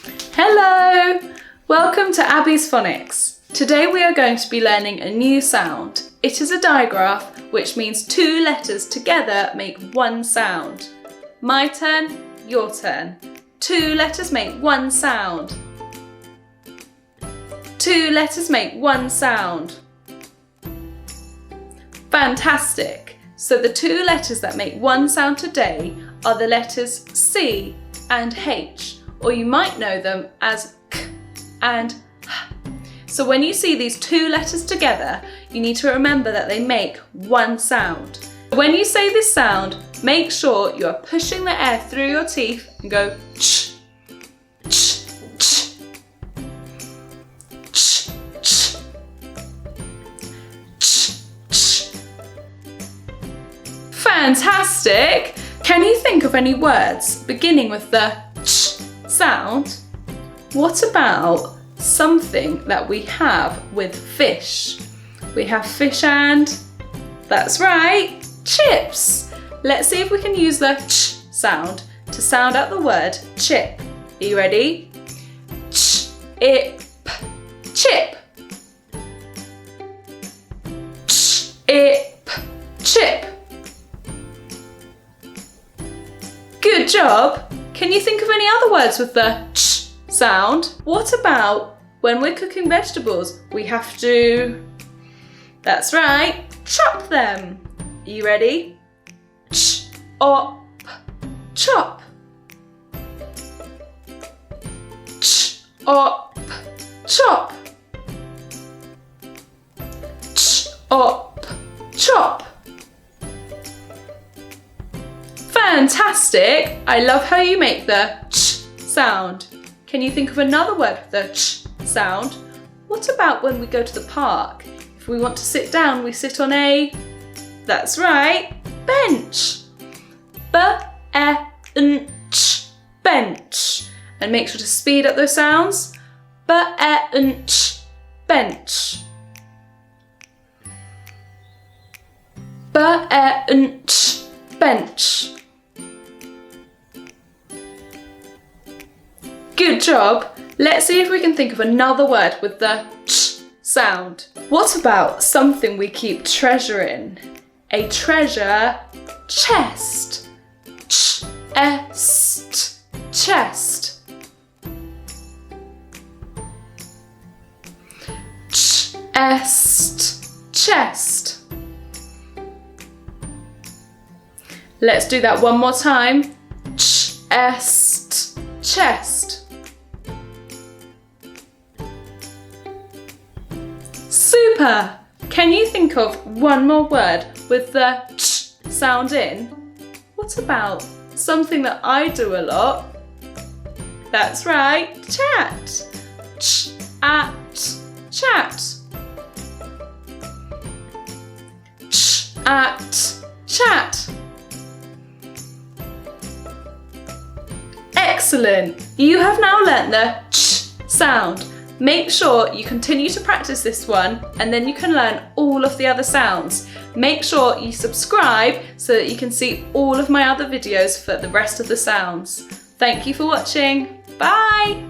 Hello! Welcome to Abby's Phonics. Today we are going to be learning a new sound. It is a digraph, which means two letters together make one sound. My turn, your turn. Two letters make one sound. Two letters make one sound. Fantastic! So the two letters that make one sound today are the letters C and H, or you might know them as K and H. So when you see these two letters together, you need to remember that they make one sound. When you say this sound, make sure you are pushing the air through your teeth and go ch, ch, ch, ch, ch, ch, ch. Fantastic! Can you think of any words beginning with the ch sound? What about something that we have with fish? We have fish and, that's right, chips. Let's see if we can use the ch sound to sound out the word chip. Are you ready? Ch, ip, chip. Ch, ip, chip. Good job! Can you think of any other words with the ch sound? What about when we're cooking vegetables? We have to, that's right, chop them. Are you ready? Ch, op, chop. Ch, op, chop. Ch, op, chop. Fantastic! I love how you make the ch sound. Can you think of another word with the ch sound? What about when we go to the park? If we want to sit down, we sit on a, that's right, bench. B-e-n-ch, bench. And make sure to speed up those sounds. B-e-n-ch, bench. B-e-n-ch, bench. Good job! Let's see if we can think of another word with the ch sound. What about something we keep treasure in? A treasure chest. Ch-est, chest. Ch-est, chest. Let's do that one more time. Ch-est, chest. Super! Can you think of one more word with the ch sound in? What about something that I do a lot? That's right, chat. Ch-at, chat. Ch-at, chat. Excellent! You have now learnt the ch sound. Make sure you continue to practice this one and then you can learn all of the other sounds. Make sure you subscribe so that you can see all of my other videos for the rest of the sounds. Thank you for watching. Bye!